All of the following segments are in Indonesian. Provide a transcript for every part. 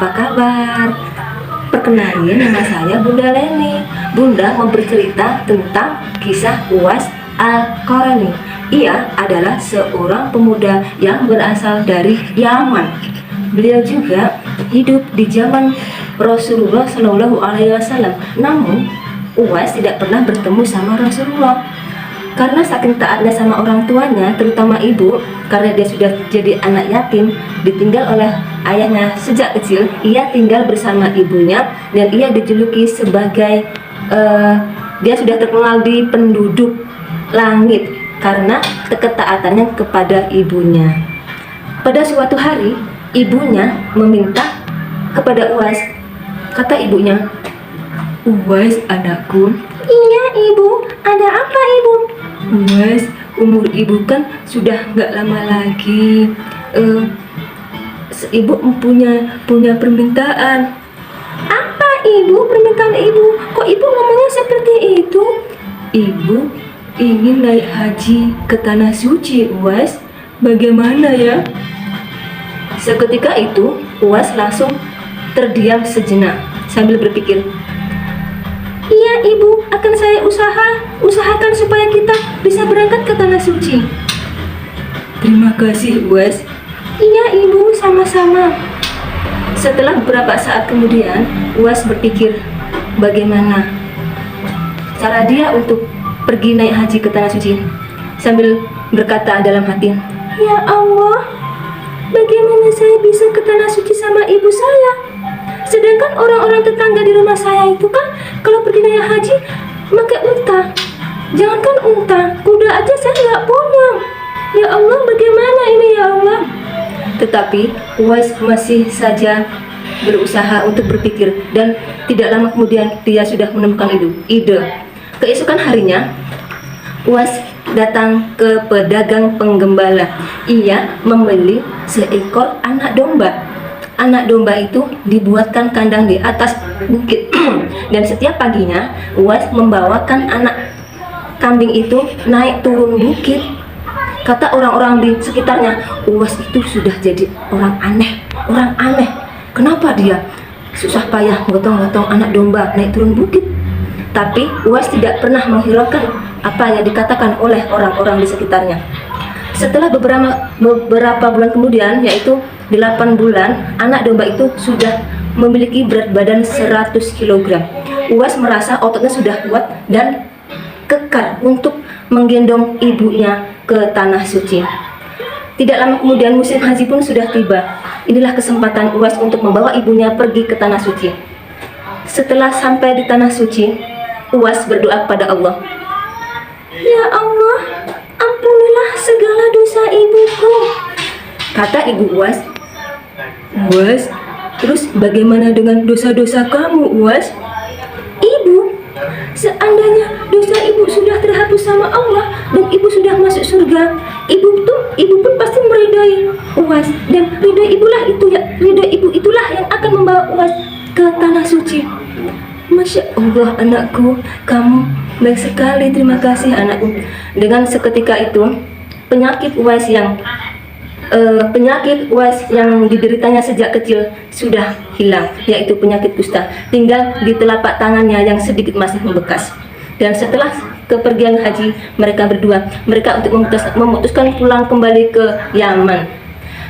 apa kabar? Perkenalin, nama saya Bunda Leni. Bunda mau bercerita tentang kisah Uwais Al-Qarni. Ia adalah seorang pemuda yang berasal dari Yaman. Beliau juga hidup di zaman Rasulullah Shallallahu Alaihi Wasallam. Namun Uwais tidak pernah bertemu sama Rasulullah. Karena saking taatnya sama orang tuanya, terutama ibu, karena dia sudah jadi anak yatim, ditinggal oleh ayahnya sejak kecil, ia tinggal bersama ibunya dan ia dijuluki sebagai dia sudah terkenal di penduduk langit karena ketaatannya kepada ibunya. Pada suatu hari, ibunya meminta kepada Uwais. Kata ibunya, "Uwais anakku." "Iya ibu, ada apa ibu?" "Uwais, umur ibu kan sudah nggak lama lagi. Ibu punya permintaan." "Apa ibu permintaan ibu? Kok ibu ngomongnya seperti itu?" "Ibu ingin naik haji ke tanah suci, Uwais. Bagaimana ya?" Seketika itu Uwais langsung terdiam sejenak sambil berpikir, "Iya ibu, akan saya usahakan supaya kita bisa berangkat ke tanah suci." "Terima kasih Uwais." "Iya ibu, sama-sama." Setelah beberapa saat kemudian, Uwais berpikir bagaimana cara dia untuk pergi naik haji ke tanah suci, sambil berkata dalam hati, "Ya Allah, bagaimana saya bisa ke tanah suci sama ibu saya? Sedangkan orang-orang tetangga di rumah saya itu kan kalau pergi naik haji pakai unta. Jangankan unta, kuda aja saya nggak punya. Ya Allah, bagaimana ini ya Allah?" Tetapi Uwais masih saja berusaha untuk berpikir dan tidak lama kemudian dia sudah menemukan ide. Keesokan harinya Uwais datang ke pedagang penggembala. Ia membeli seekor anak domba. Anak domba itu dibuatkan kandang di atas bukit dan setiap paginya Uwais membawakan anak kambing itu naik turun bukit. Kata orang-orang di sekitarnya, Uwais itu sudah jadi orang aneh. Kenapa dia susah payah gotong-gotong anak domba naik turun bukit? Tapi Uwais tidak pernah menghiraukan apa yang dikatakan oleh orang-orang di sekitarnya. Setelah beberapa bulan kemudian, yaitu 8 bulan, anak domba itu sudah memiliki berat badan 100 kg. Uwais merasa ototnya sudah kuat dan kekar untuk menggendong ibunya ke tanah suci. Tidak lama kemudian musim haji pun sudah tiba. Inilah kesempatan Uwais untuk membawa ibunya pergi ke tanah suci. Setelah sampai di tanah suci, Uwais berdoa kepada Allah, "Ya Allah, ampunilah segala dosa ibuku." Kata ibu Uwais, "Uwais, terus bagaimana dengan dosa-dosa kamu, Uwais?" "Ibu, seandainya dosa ibu sudah terhapus sama Allah dan ibu sudah masuk surga, ibu pun pasti meridai Uwais dan ridho ibu itulah yang akan membawa Uwais ke tanah suci." "Masya Allah anakku, kamu baik sekali, terima kasih anakku." Dengan seketika itu penyakit Uwais yang dideritanya sejak kecil sudah hilang, yaitu penyakit kusta. Tinggal di telapak tangannya yang sedikit masih membekas. Dan setelah kepergian haji mereka berdua, mereka memutuskan pulang kembali ke Yaman.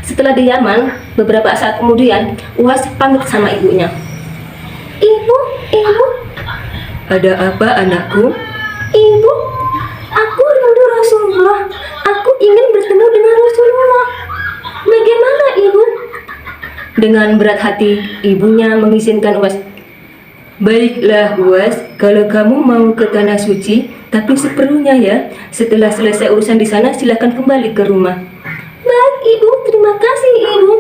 Setelah di Yaman, beberapa saat kemudian Uwais pamit sama ibunya. Ibu, "Ada apa anakku?" "Ibu, aku rindu Rasulullah. Aku ingin bertemu dengan Rasulullah. Bagaimana ibu?" Dengan berat hati, ibunya mengizinkan Uwais. "Baiklah Uwais, kalau kamu mau ke tanah suci, tapi seperlunya ya. Setelah selesai urusan di sana, silakan kembali ke rumah." "Baik ibu, terima kasih ibu."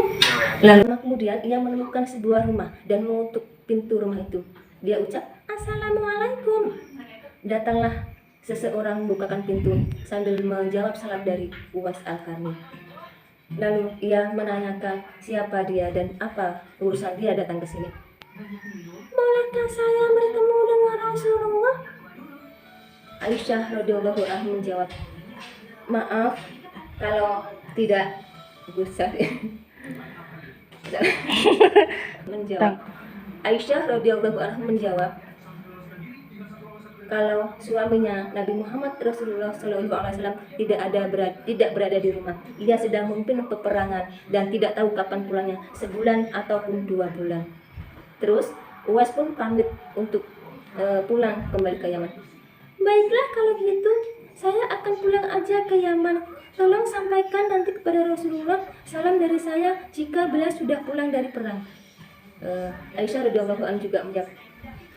Lalu kemudian ia menemukan sebuah rumah dan mengetuk pintu rumah itu. Dia ucap, "Assalamualaikum." Datanglah seseorang membukakan pintu sambil menjawab salam dari Uwais Al-Qarni. Lalu ia menanyakan siapa dia dan apa urusan dia datang ke sini. "Bolehkah saya bertemu dengan Rasulullah?" Aisyah radhiyallahu anha menjawab, "Maaf, kalau tidak bisa." menjawab. Aisyah radhiyallahu anha menjawab, kalau suaminya Nabi Muhammad Rasulullah SAW tidak berada di rumah, ia sedang memimpin peperangan dan tidak tahu kapan pulangnya, sebulan ataupun 2 bulan. Terus Uwais pun pamit untuk pulang kembali ke Yaman. Baiklah kalau gitu, saya akan pulang aja ke Yaman. Tolong sampaikan nanti kepada Rasulullah salam dari saya jika beliau sudah pulang dari perang. Aisyah radhiyallahu anha juga menjawab,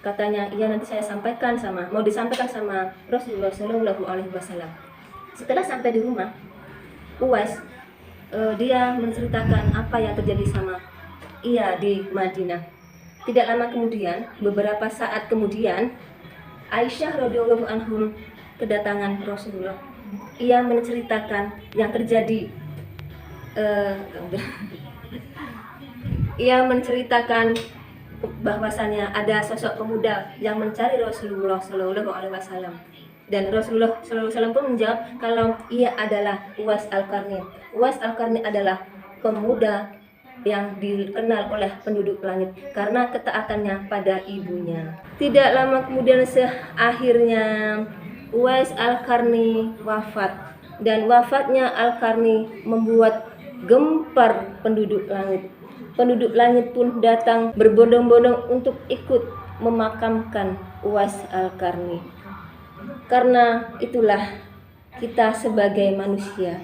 katanya, iya nanti saya sampaikan mau disampaikan sama Rasulullah Shallallahu Alaihi Wasallam. Setelah sampai di rumah, Uwais dia menceritakan apa yang terjadi sama ia di Madinah. Tidak lama kemudian, beberapa saat kemudian, Aisyah radhiyallahu anha kedatangan Rasulullah. Ia menceritakan yang terjadi. Ia menceritakan bahwasannya ada sosok pemuda yang mencari Rasulullah Shallallahu Alaihi Wasallam, dan Rasulullah Shallallahu Alaihi Wasallam pun menjawab kalau ia adalah Uwais Al-Qarni. Uwais Al-Qarni adalah pemuda yang dikenal oleh penduduk langit karena ketaatannya pada ibunya. Tidak lama kemudian akhirnya Uwais Al-Qarni wafat, dan wafatnya Al-Qarni membuat gempar penduduk langit. Penduduk langit pun datang berbondong-bondong untuk ikut memakamkan Uwais Al-Qarni. Karena itulah kita sebagai manusia,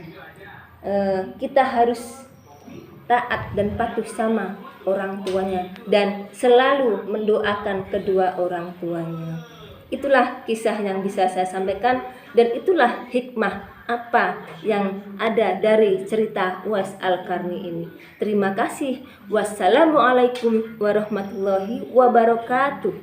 kita harus taat dan patuh sama orang tuanya dan selalu mendoakan kedua orang tuanya. Itulah kisah yang bisa saya sampaikan, dan itulah hikmah apa yang ada dari cerita Uwais Al-Qarni ini. Terima kasih. Wassalamualaikum warahmatullahi wabarakatuh.